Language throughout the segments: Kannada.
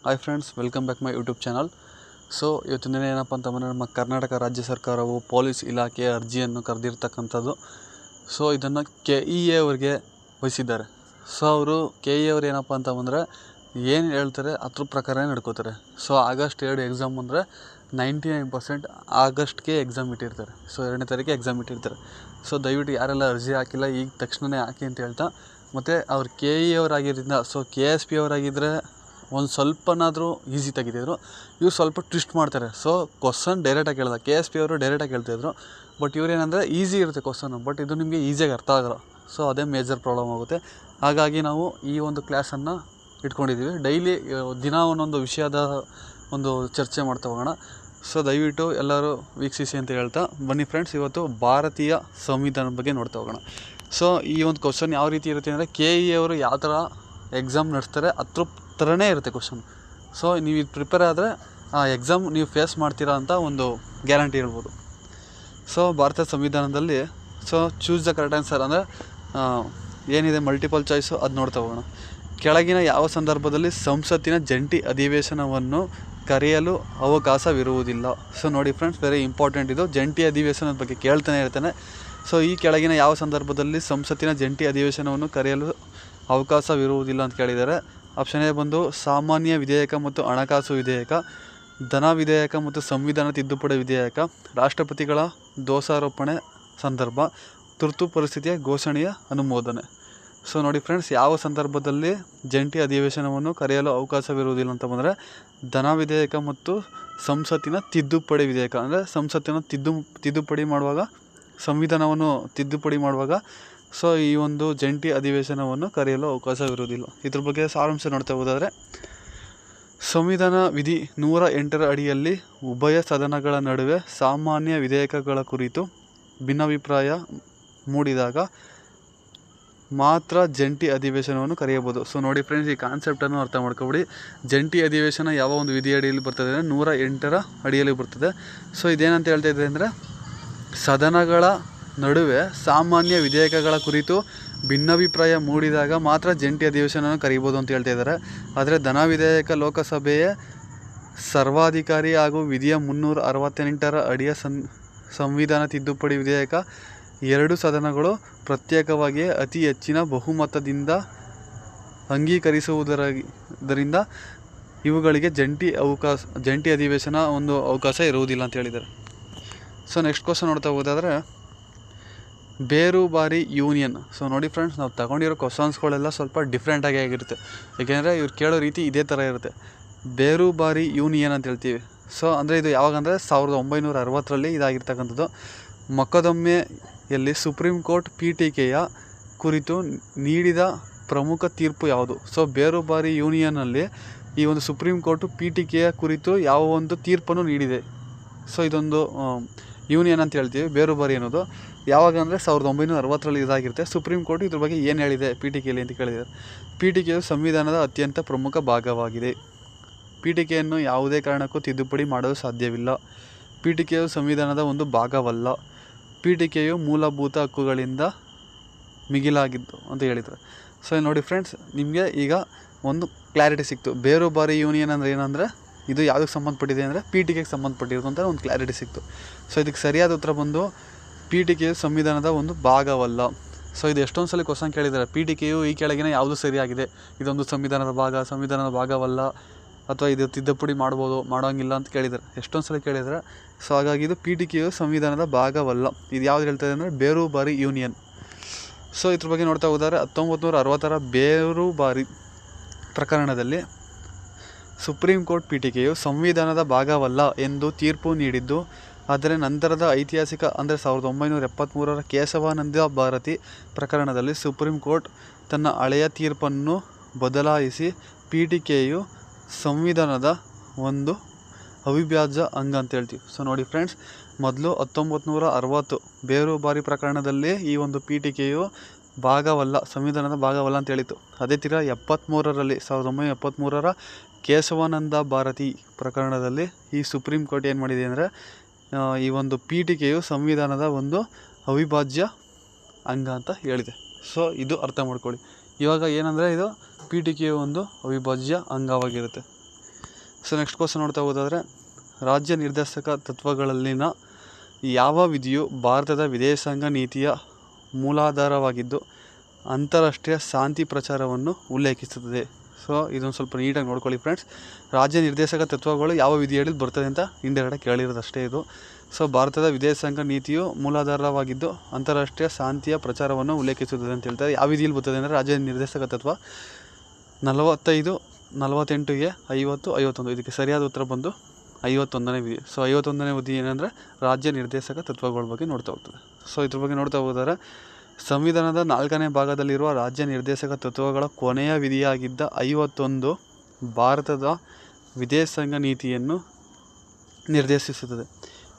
Hi friends, welcome back my YouTube channel. So ಇವತ್ತಿನ ದಿನ ಏನಪ್ಪ ಅಂತಂದರೆ ನಮ್ಮ ಕರ್ನಾಟಕ ರಾಜ್ಯ ಸರ್ಕಾರವು ಪೊಲೀಸ್ ಇಲಾಖೆಯ ಅರ್ಜಿಯನ್ನು ಕರೆದಿರ್ತಕ್ಕಂಥದ್ದು. ಸೊ ಇದನ್ನು KEA ಅವರಿಗೆ ವಹಿಸಿದ್ದಾರೆ. ಸೊ ಅವರು KEA ಅವರು ಏನಪ್ಪ ಅಂತಂದರೆ ಏನು ಹೇಳ್ತಾರೆ ಅದ್ರ ಪ್ರಕಾರ ನಡ್ಕೋತಾರೆ. ಸೊ ಆಗಸ್ಟ್ 2 ಎಕ್ಸಾಮ್ ಅಂದರೆ 99% ಆಗಸ್ಟ್ಗೆ ಎಕ್ಸಾಮ್ ಇಟ್ಟಿರ್ತಾರೆ. ಸೊ 2ನೇ ತಾರೀಕು ಎಕ್ಸಾಮ್ ಇಟ್ಟಿರ್ತಾರೆ. ಸೊ ದಯವಿಟ್ಟು ಯಾರೆಲ್ಲ ಅರ್ಜಿ ಹಾಕಿಲ್ಲ ಈಗ ತಕ್ಷಣವೇ ಹಾಕಿ ಅಂತ ಹೇಳ್ತಾ, ಮತ್ತು ಅವ್ರು KEA ಅವರಾಗಿದ್ದರಿಂದ, ಸೊ KSP ಅವರಾಗಿದ್ದರೆ ಒಂದು ಸ್ವಲ್ಪನಾದರೂ ಈಸಿ ತೆಗಿತಿದ್ರು. ಇವ್ರು ಸ್ವಲ್ಪ ಟ್ವಿಸ್ಟ್ ಮಾಡ್ತಾರೆ. ಸೊ ಕ್ವಶನ್ ಡೈರೆಕ್ಟಾಗಿ ಕೇಳಿದ KSP ಅವರು ಡೈರೆಕ್ಟಾಗಿ ಹೇಳ್ತಾಯಿದ್ರು. ಬಟ್ ಇವ್ರೇನೆಂದರೆ ಈಸಿ ಇರುತ್ತೆ ಕ್ವಶನ್ನು, ಬಟ್ ಇದು ನಿಮಗೆ ಈಸಿಯಾಗಿ ಅರ್ಥ ಆಗೋಲ್ಲ. ಸೊ ಅದೇ ಮೇಜರ್ ಪ್ರಾಬ್ಲಮ್ ಆಗುತ್ತೆ. ಹಾಗಾಗಿ ನಾವು ಈ ಒಂದು ಕ್ಲಾಸನ್ನು ಇಟ್ಕೊಂಡಿದ್ದೀವಿ. ಡೈಲಿ ದಿನ ಒಂದೊಂದು ವಿಷಯದ ಒಂದು ಚರ್ಚೆ ಮಾಡ್ತಾ ಹೋಗೋಣ. ಸೊ ದಯವಿಟ್ಟು ಎಲ್ಲರೂ ವೀಕ್ಷಿಸಿ ಅಂತ ಹೇಳ್ತಾ ಬನ್ನಿ ಫ್ರೆಂಡ್ಸ್. ಇವತ್ತು ಭಾರತೀಯ ಸಂವಿಧಾನದ ಬಗ್ಗೆ ನೋಡ್ತಾ ಹೋಗೋಣ. ಸೊ ಈ ಒಂದು ಕ್ವಶನ್ ಯಾವ ರೀತಿ ಇರುತ್ತೆ ಅಂದರೆ, KEA ಅವರು ಯಾವ ಥರ ಎಕ್ಸಾಮ್ ನಡೆಸ್ತಾರೆ ಅದ್ರ ಥರನೇ ಇರುತ್ತೆ ಕ್ವಶನ್. ಸೊ ನೀವು ಇದು ಪ್ರಿಪೇರ್ ಆದರೆ ಆ ಎಕ್ಸಾಮ್ ನೀವು ಫೇಸ್ ಮಾಡ್ತೀರಾ ಅಂತ ಒಂದು ಗ್ಯಾರಂಟಿ ಹೇಳ್ಬೋದು. ಸೊ ಭಾರತ ಸಂವಿಧಾನದಲ್ಲಿ ಚೂಸ್ ದ ಕರೆಕ್ಟ್ ಆನ್ಸರ್ ಅಂದರೆ ಏನಿದೆ ಮಲ್ಟಿಪಲ್ ಚಾಯ್ಸು, ಅದು ನೋಡ್ತಾ ಹೋಗೋಣ. ಕೆಳಗಿನ ಯಾವ ಸಂದರ್ಭದಲ್ಲಿ ಸಂಸತ್ತಿನ ಜಂಟಿ ಅಧಿವೇಶನವನ್ನು ಕರೆಯಲು ಅವಕಾಶವಿರುವುದಿಲ್ಲ? ಸೊ ನೋಡಿ ಫ್ರೆಂಡ್ಸ್, ವೆರಿ ಇಂಪಾರ್ಟೆಂಟ್ ಇದು. ಜಂಟಿ ಅಧಿವೇಶನದ ಬಗ್ಗೆ ಕೇಳ್ತಾನೆ ಇರ್ತಾನೆ. ಸೊ ಈ ಕೆಳಗಿನ ಯಾವ ಸಂದರ್ಭದಲ್ಲಿ ಸಂಸತ್ತಿನ ಜಂಟಿ ಅಧಿವೇಶನವನ್ನು ಕರೆಯಲು ಅವಕಾಶವಿರುವುದಿಲ್ಲ ಅಂತ ಕೇಳಿದ್ದಾರೆ. ಆಪ್ಷನ್ ಎ ಬಂದು ಸಾಮಾನ್ಯ ವಿಧೇಯಕ ಮತ್ತು ಹಣಕಾಸು ವಿಧೇಯಕ, ಧನ ವಿಧೇಯಕ ಮತ್ತು ಸಂವಿಧಾನ ತಿದ್ದುಪಡಿ ವಿಧೇಯಕ, ರಾಷ್ಟ್ರಪತಿಗಳ ದೋಷಾರೋಪಣೆ ಸಂದರ್ಭ, ತುರ್ತು ಪರಿಸ್ಥಿತಿಯ ಘೋಷಣೆಯ ಅನುಮೋದನೆ. ಸೊ ನೋಡಿ ಫ್ರೆಂಡ್ಸ್, ಯಾವ ಸಂದರ್ಭದಲ್ಲಿ ಜಂಟಿ ಅಧಿವೇಶನವನ್ನು ಕರೆಯಲು ಅವಕಾಶವಿರುವುದಿಲ್ಲ ಅಂತ ಬಂದರೆ, ಧನ ವಿಧೇಯಕ ಮತ್ತು ಸಂಸತ್ತಿನ ತಿದ್ದುಪಡಿ ವಿಧೇಯಕ. ಅಂದರೆ ಸಂಸತ್ತಿನ ತಿದ್ದುಪಡಿ ಮಾಡುವಾಗ, ಸಂವಿಧಾನವನ್ನು ತಿದ್ದುಪಡಿ ಮಾಡುವಾಗ ಸೊ ಈ ಒಂದು ಜಂಟಿ ಅಧಿವೇಶನವನ್ನು ಕರೆಯಲು ಅವಕಾಶವಿರುವುದಿಲ್ಲ. ಇದ್ರ ಬಗ್ಗೆ ಸಾರಾಂಶ ನೋಡ್ತಾ ಹೋದಾದರೆ, ಸಂವಿಧಾನ ವಿಧಿ 108ರ ಅಡಿಯಲ್ಲಿ ಉಭಯ ಸದನಗಳ ನಡುವೆ ಸಾಮಾನ್ಯ ವಿಧೇಯಕಗಳ ಕುರಿತು ಭಿನ್ನಾಭಿಪ್ರಾಯ ಮೂಡಿದಾಗ ಮಾತ್ರ ಜಂಟಿ ಅಧಿವೇಶನವನ್ನು ಕರೆಯಬಹುದು. ಸೊ ನೋಡಿ ಫ್ರೆಂಡ್ಸ್, ಈ ಕಾನ್ಸೆಪ್ಟನ್ನು ಅರ್ಥ ಮಾಡ್ಕೊಬಿಡಿ. ಜಂಟಿ ಅಧಿವೇಶನ ಯಾವ ಒಂದು ವಿಧಿ ಅಡಿಯಲ್ಲಿ ಬರ್ತದೆ ಅಂದರೆ 108ರ ಅಡಿಯಲ್ಲಿ ಬರ್ತದೆ. ಸೊ ಇದೇನಂತ ಹೇಳ್ತಾ ಇದೆ ಅಂದರೆ, ಸದನಗಳ ನಡುವೆ ಸಾಮಾನ್ಯ ವಿಧೇಯಕಗಳ ಕುರಿತು ಭಿನ್ನಾಭಿಪ್ರಾಯ ಮೂಡಿದಾಗ ಮಾತ್ರ ಜಂಟಿ ಅಧಿವೇಶನವನ್ನು ಕರೀಬೋದು ಅಂತ ಹೇಳ್ತಾ ಇದ್ದಾರೆ. ಆದರೆ ಧನ ವಿಧೇಯಕ ಲೋಕಸಭೆಯ ಸರ್ವಾಧಿಕಾರಿ ಹಾಗೂ ವಿಧಿಯ 368ರ ಅಡಿಯ ಸಂವಿಧಾನ ತಿದ್ದುಪಡಿ ವಿಧೇಯಕ ಎರಡು ಸದನಗಳು ಪ್ರತ್ಯೇಕವಾಗಿ ಅತಿ ಹೆಚ್ಚಿನ ಬಹುಮತದಿಂದ ಅಂಗೀಕರಿಸುವುದರಿಂದ ಇವುಗಳಿಗೆ ಜಂಟಿ ಅಧಿವೇಶನ ಒಂದು ಅವಕಾಶ ಇರುವುದಿಲ್ಲ ಅಂತ ಹೇಳಿದ್ದಾರೆ. ಸೊ ನೆಕ್ಸ್ಟ್ ಕ್ವಶನ್ ನೋಡ್ತಾ ಹೋದಾದರೆ, ಬೇರುಬಾರಿ ಯೂನಿಯನ್. ಸೊ ನೋಡಿ ಫ್ರೆಂಡ್ಸ್, ನಾವು ತಗೊಂಡಿರೋ ಕ್ವಶನ್ಸ್ಗಳೆಲ್ಲ ಸ್ವಲ್ಪ ಡಿಫ್ರೆಂಟಾಗಿ ಆಗಿರುತ್ತೆ. ಏಕೆಂದರೆ ಇವ್ರು ಕೇಳೋ ರೀತಿ ಇದೇ ಥರ ಇರುತ್ತೆ. ಬೇರುಬಾರಿ ಯೂನಿಯನ್ ಅಂತ ಹೇಳ್ತೀವಿ. ಸೊ ಅಂದರೆ ಇದು ಯಾವಾಗಂದರೆ 1960ರಲ್ಲಿ ಇದಾಗಿರ್ತಕ್ಕಂಥದ್ದು. ಮೊಕದ್ದಮೆಯಲ್ಲಿ ಸುಪ್ರೀಂ ಕೋರ್ಟ್ ಪೀಠಿಕೆಯ ಕುರಿತು ನೀಡಿದ ಪ್ರಮುಖ ತೀರ್ಪು ಯಾವುದು? ಸೊ ಬೇರುಬಾರಿ ಯೂನಿಯನ್ನಲ್ಲಿ ಈ ಒಂದು ಸುಪ್ರೀಂ ಕೋರ್ಟು ಪೀಠಿಕೆಯ ಕುರಿತು ಯಾವ ಒಂದು ತೀರ್ಪನ್ನು ನೀಡಿದೆ. ಸೊ ಇದೊಂದು ಯೂನಿಯನ್ ಅಂತ ಹೇಳ್ತೀವಿ, ಬೇರುಬಾರಿ ಅನ್ನೋದು. ಯಾವಾಗ ಅಂದರೆ 1960ರಲ್ಲಿ ಇದಾಗಿರುತ್ತೆ. ಸುಪ್ರೀಂ ಕೋರ್ಟ್ ಇದ್ರ ಬಗ್ಗೆ ಏನು ಹೇಳಿದೆ ಪೀಠಿಕೆಯಲ್ಲಿ ಅಂತ ಕೇಳಿದ್ದಾರೆ. ಪೀಠಿಕೆಯು ಸಂವಿಧಾನದ ಅತ್ಯಂತ ಪ್ರಮುಖ ಭಾಗವಾಗಿದೆ. ಪೀಠಿಕೆಯನ್ನು ಯಾವುದೇ ಕಾರಣಕ್ಕೂ ತಿದ್ದುಪಡಿ ಮಾಡಲು ಸಾಧ್ಯವಿಲ್ಲ. ಪೀಠಿಕೆಯು ಸಂವಿಧಾನದ ಒಂದು ಭಾಗವಲ್ಲ. ಪೀಠಿಕೆಯು ಮೂಲಭೂತ ಹಕ್ಕುಗಳಿಂದ ಮಿಗಿಲಾಗಿದ್ದು ಅಂತ ಹೇಳಿದ್ದಾರೆ. ಸೊ ನೋಡಿ ಫ್ರೆಂಡ್ಸ್, ನಿಮಗೆ ಈಗ ಒಂದು ಕ್ಲಾರಿಟಿ ಸಿಕ್ತು. ಬೇರುಬಾರಿ ಯೂನಿಯನ್ ಅಂದರೆ ಏನಂದರೆ, ಇದು ಯಾವುದಕ್ಕೆ ಸಂಬಂಧಪಟ್ಟಿದೆ ಅಂದರೆ ಪೀಠಿಕೆಗೆ ಸಂಬಂಧಪಟ್ಟಿರೋದು ಅಂತ ಒಂದು ಕ್ಲಾರಿಟಿ ಸಿಕ್ತು. ಸೊ ಇದಕ್ಕೆ ಸರಿಯಾದ ಉತ್ತರ ಬಂದು ಪೀಠಿಕೆಯು ಸಂವಿಧಾನದ ಒಂದು ಭಾಗವಲ್ಲ. ಸೊ ಇದು ಎಷ್ಟೊಂದು ಸಲ ಕ್ವಶನ್ ಕೇಳಿದ್ದಾರೆ. ಪೀಠಿಕೆಯು ಈ ಕೆಳಗಿನ ಯಾವುದು ಸರಿಯಾಗಿದೆ? ಇದೊಂದು ಸಂವಿಧಾನದ ಭಾಗವಲ್ಲ, ಅಥವಾ ಇದು ತಿದ್ದುಪಡಿ ಮಾಡೋಂಗಿಲ್ಲ ಅಂತ ಕೇಳಿದ್ದಾರೆ. ಎಷ್ಟೊಂದು ಸಲ ಕೇಳಿದ್ದಾರೆ. ಸೊ ಹಾಗಾಗಿ ಇದು ಪೀಠಿಕೆಯು ಸಂವಿಧಾನದ ಭಾಗವಲ್ಲ. ಇದು ಯಾವ್ದು ಹೇಳ್ತದೆ ಅಂದರೆ ಬೇರುಬಾರಿ ಯೂನಿಯನ್. ಸೊ ಇದ್ರ ಬಗ್ಗೆ ನೋಡ್ತಾ ಹೋದರೆ, 1960ರ ಬೇರುಬಾರಿ ಪ್ರಕರಣದಲ್ಲಿ ಸುಪ್ರೀಂ ಕೋರ್ಟ್ ಪೀಠಿಕೆಯು ಸಂವಿಧಾನದ ಭಾಗವಲ್ಲ ಎಂದು ತೀರ್ಪು ನೀಡಿದ್ದು, ಆದರೆ ನಂತರದ ಐತಿಹಾಸಿಕ ಅಂದರೆ 1973ರ ಕೇಶವಾನಂದ ಭಾರತಿ ಪ್ರಕರಣದಲ್ಲಿ ಸುಪ್ರೀಂ ಕೋರ್ಟ್ ತನ್ನ ಹಳೆಯ ತೀರ್ಪನ್ನು ಬದಲಾಯಿಸಿ ಪೀಠಿಕೆಯು ಸಂವಿಧಾನದ ಒಂದು ಅವಿಭಾಜ್ಯ ಅಂಗ ಅಂತ ಹೇಳ್ತೀವಿ. ಸೊ ನೋಡಿ ಫ್ರೆಂಡ್ಸ್, ಮೊದಲು 1960 ಬೇರುಬಾರಿ ಪ್ರಕರಣದಲ್ಲಿ ಈ ಒಂದು ಪೀಠಿಕೆಯು ಸಂವಿಧಾನದ ಭಾಗವಲ್ಲ ಅಂತ ಹೇಳಿತ್ತು. ಅದೇ ತೀರ 1973ರ ಕೇಶವಾನಂದ ಭಾರತಿ ಪ್ರಕರಣದಲ್ಲಿ ಈ ಸುಪ್ರೀಂ ಕೋರ್ಟ್ ಏನು ಮಾಡಿದೆ ಅಂದರೆ, ಈ ಒಂದು ಪೀಠಿಕೆಯು ಸಂವಿಧಾನದ ಒಂದು ಅವಿಭಾಜ್ಯ ಅಂಗ ಅಂತ ಹೇಳಿದೆ. ಸೊ ಇದು ಅರ್ಥ ಮಾಡ್ಕೊಳ್ಳಿ. ಇವಾಗ ಏನಂದರೆ, ಇದು ಪೀಠಿಕೆಯ ಒಂದು ಅವಿಭಾಜ್ಯ ಅಂಗವಾಗಿರುತ್ತೆ. ಸೊ ನೆಕ್ಸ್ಟ್ ಕ್ವಶನ್ ನೋಡ್ತಾ ಹೋದಾದರೆ, ರಾಜ್ಯ ನಿರ್ದೇಶಕ ತತ್ವಗಳಲ್ಲಿನ ಯಾವ ವಿಧಿಯು ಭಾರತದ ವಿದೇಶಾಂಗ ನೀತಿಯ ಮೂಲಾಧಾರವಾಗಿದ್ದು ಅಂತಾರಾಷ್ಟ್ರೀಯ ಶಾಂತಿ ಪ್ರಚಾರವನ್ನು ಉಲ್ಲೇಖಿಸುತ್ತದೆ? ಸೊ ಇದೊಂದು ಸ್ವಲ್ಪ ನೀಟಾಗಿ ನೋಡ್ಕೊಳ್ಳಿ ಫ್ರೆಂಡ್ಸ್. ರಾಜ್ಯ ನಿರ್ದೇಶಕ ತತ್ವಗಳು ಯಾವ ವಿಧಿಯಲ್ಲಿ ಬರ್ತದೆ ಅಂತ ಇಂಡೆರಡ ಕೇಳಿರೋದಷ್ಟೇ ಇದು. ಸೊ ಭಾರತದ ವಿದೇಶಾಂಗ ನೀತಿಯು ಮೂಲಾಧಾರವಾಗಿದ್ದು ಅಂತಾರಾಷ್ಟ್ರೀಯ ಶಾಂತಿಯ ಪ್ರಚಾರವನ್ನು ಉಲ್ಲೇಖಿಸುತ್ತದೆ ಅಂತ ಹೇಳ್ತಾರೆ. ಯಾವ ವಿಧಿಯಲ್ಲಿ ಬರ್ತದೆ ಅಂದರೆ ರಾಜ್ಯ ನಿರ್ದೇಶಕ ತತ್ವ 45, 48A, 50, 51. ಇದಕ್ಕೆ ಸರಿಯಾದ ಉತ್ತರ ಬಂದು 51ನೇ ವಿಧಿ. ಸೊ 51ನೇ ವಿಧಿ ಏನಂದರೆ ರಾಜ್ಯ ನಿರ್ದೇಶಕ ತತ್ವಗಳ ಬಗ್ಗೆ ನೋಡ್ತಾ ಹೋಗ್ತದೆ. ಸೊ ಇದ್ರ ಬಗ್ಗೆ ನೋಡ್ತಾ ಹೋದರೆ, ಸಂವಿಧಾನದ 4ನೇ ಭಾಗದಲ್ಲಿರುವ ರಾಜ್ಯ ನಿರ್ದೇಶಕ ತತ್ವಗಳ ಕೊನೆಯ ವಿಧಿಯಾಗಿದ್ದ 51 ಭಾರತದ ವಿದೇಶಾಂಗ ನೀತಿಯನ್ನು ನಿರ್ದೇಶಿಸುತ್ತದೆ.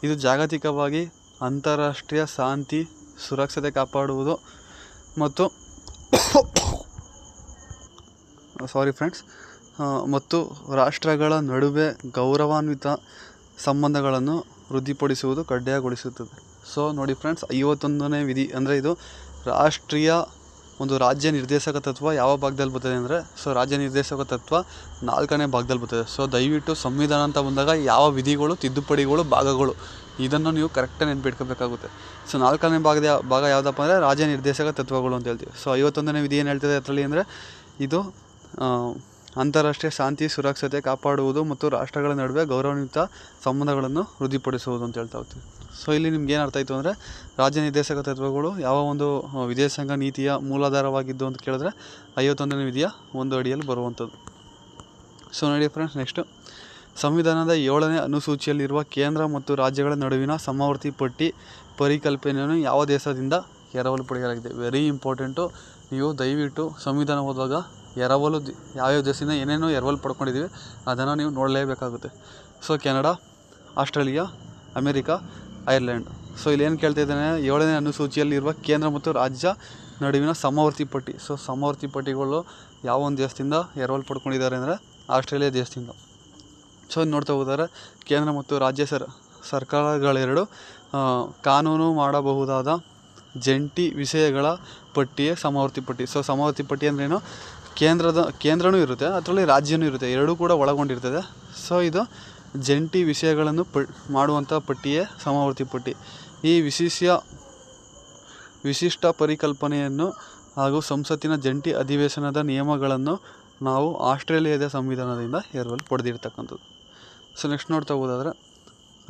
ಇದು ಜಾಗತಿಕವಾಗಿ ಅಂತಾರಾಷ್ಟ್ರೀಯ ಶಾಂತಿ, ಸುರಕ್ಷತೆ ಕಾಪಾಡುವುದು ಮತ್ತು ಮತ್ತು ರಾಷ್ಟ್ರಗಳ ನಡುವೆ ಗೌರವಾನ್ವಿತ ಸಂಬಂಧಗಳನ್ನು ವೃದ್ಧಿಪಡಿಸುವುದು ಕಡ್ಡಾಯಗೊಳಿಸುತ್ತದೆ. ಸೊ ನೋಡಿ ಫ್ರೆಂಡ್ಸ್, 51ನೇ ವಿಧಿ ಅಂದರೆ ಇದು ರಾಜ್ಯ ನಿರ್ದೇಶಕ ತತ್ವ ಯಾವ ಭಾಗದಲ್ಲಿ ಬರ್ತದೆ ಅಂದರೆ, ಸೊ ರಾಜ್ಯ ನಿರ್ದೇಶಕ ತತ್ವ 4ನೇ ಭಾಗದಲ್ಲಿ ಬರ್ತದೆ. ಸೊ ದಯವಿಟ್ಟು ಸಂವಿಧಾನ ಅಂತ ಬಂದಾಗ ಯಾವ ವಿಧಿಗಳು, ತಿದ್ದುಪಡಿಗಳು, ಭಾಗಗಳು ಇದನ್ನು ನೀವು ಕರೆಕ್ಟಾಗಿ ನೆನ್ಪಿಟ್ಕೋಬೇಕಾಗುತ್ತೆ. ಸೊ 4ನೇ ಭಾಗ ಯಾವುದಪ್ಪ ಅಂದರೆ ರಾಜ್ಯ ನಿರ್ದೇಶಕ ತತ್ವಗಳು ಅಂತ ಹೇಳ್ತೀವಿ. ಸೊ 51ನೇ ವಿಧಿ ಏನು ಹೇಳ್ತದೆ ಅದರಲ್ಲಿ ಅಂದರೆ, ಇದು ಅಂತಾರಾಷ್ಟ್ರೀಯ ಶಾಂತಿ, ಸುರಕ್ಷತೆ ಕಾಪಾಡುವುದು ಮತ್ತು ರಾಷ್ಟ್ರಗಳ ನಡುವೆ ಗೌರವಾನ್ವಿತ ಸಂಬಂಧಗಳನ್ನು ವೃದ್ಧಿಪಡಿಸುವುದು ಅಂತ ಹೇಳ್ತಾ ಹೋಗ್ತೀವಿ. ಸೊ ಇಲ್ಲಿ ನಿಮ್ಗೆ ಏನು ಅರ್ಥ ಆಯಿತು ಅಂದರೆ, ರಾಜ್ಯ ನಿರ್ದೇಶಕ ತತ್ವಗಳು ಯಾವ ಒಂದು ವಿದೇಶಾಂಗ ನೀತಿಯ ಮೂಲಾಧಾರವಾಗಿದ್ದು ಅಂತ ಕೇಳಿದ್ರೆ 51ನೇ ವಿಧಿಯ ಒಂದು ಅಡಿಯಲ್ಲಿ ಬರುವಂಥದ್ದು. ಸೊ ನೋಡಿ ಫ್ರೆಂಡ್ಸ್, ನೆಕ್ಸ್ಟು ಸಂವಿಧಾನದ 7ನೇ ಅನುಸೂಚಿಯಲ್ಲಿರುವ ಕೇಂದ್ರ ಮತ್ತು ರಾಜ್ಯಗಳ ನಡುವಿನ ಸಮವರ್ತಿ ಪಟ್ಟಿ ಪರಿಕಲ್ಪನೆಯನ್ನು ಯಾವ ದೇಶದಿಂದ ಎರವಲು ಪಡೆಯಲಾಗಿದೆ? Very important. ನೀವು ದಯವಿಟ್ಟು ಸಂವಿಧಾನ ಓದುವಾಗ ಎರವಲು ಯಾವ್ಯಾವ ದೇಶದಿಂದ ಏನೇನೋ ಎರವಲು ಪಡ್ಕೊಂಡಿದ್ದೀವಿ ಅದನ್ನು ನೀವು ನೋಡಲೇಬೇಕಾಗುತ್ತೆ. So Canada, Australia, America, Ireland. So ಇಲ್ಲಿ ಏನು ಕೇಳ್ತಾ ಇದ್ದಾನೆ, 7ನೇ ಅನುಸೂಚಿಯಲ್ಲಿರುವ ಕೇಂದ್ರ ಮತ್ತು ರಾಜ್ಯ ನಡುವಿನ ಸಮವರ್ತಿ ಪಟ್ಟಿ. ಸೊ ಸಮವರ್ತಿ ಪಟ್ಟಿಗಳು ಯಾವ ಒಂದು ದೇಶದಿಂದ ಎರವಲು ಪಡ್ಕೊಂಡಿದ್ದಾರೆ ಅಂದರೆ ಆಸ್ಟ್ರೇಲಿಯಾ ದೇಶದಿಂದ. ಸೊ ನೋಡ್ತಾ ಹೋದರೆ ಕೇಂದ್ರ ಮತ್ತು ರಾಜ್ಯ ಸರ್ಕಾರಗಳೆರಡು ಕಾನೂನು ಮಾಡಬಹುದಾದ ಜಂಟಿ ವಿಷಯಗಳ ಪಟ್ಟಿಯೇ ಸಮವರ್ತಿ ಪಟ್ಟಿ. ಸೊ ಸಮವರ್ತಿ ಪಟ್ಟಿ ಅಂದ್ರೇನು, ಕೇಂದ್ರನೂ ಇರುತ್ತೆ, ಅದರಲ್ಲಿ ರಾಜ್ಯನೂ ಇರುತ್ತೆ, ಎರಡೂ ಕೂಡ ಒಳಗೊಂಡಿರ್ತದೆ. ಸೊ ಇದು ಜಂಟಿ ವಿಷಯಗಳನ್ನು ಮಾಡುವಂಥ ಪಟ್ಟಿಯೇ ಸಮವರ್ತಿ ಪಟ್ಟಿ. ಈ ವಿಶಿಷ್ಟ ಪರಿಕಲ್ಪನೆಯನ್ನು ಹಾಗೂ ಸಂಸತ್ತಿನ ಜಂಟಿ ಅಧಿವೇಶನದ ನಿಯಮಗಳನ್ನು ನಾವು ಆಸ್ಟ್ರೇಲಿಯಾದ ಸಂವಿಧಾನದಿಂದ ಎರವಲು ಪಡೆದಿರ್ತಕ್ಕಂಥದ್ದು. ಸೊ ನೆಕ್ಸ್ಟ್ ನೋಡ್ತಾ ಹೋದಾದರೆ,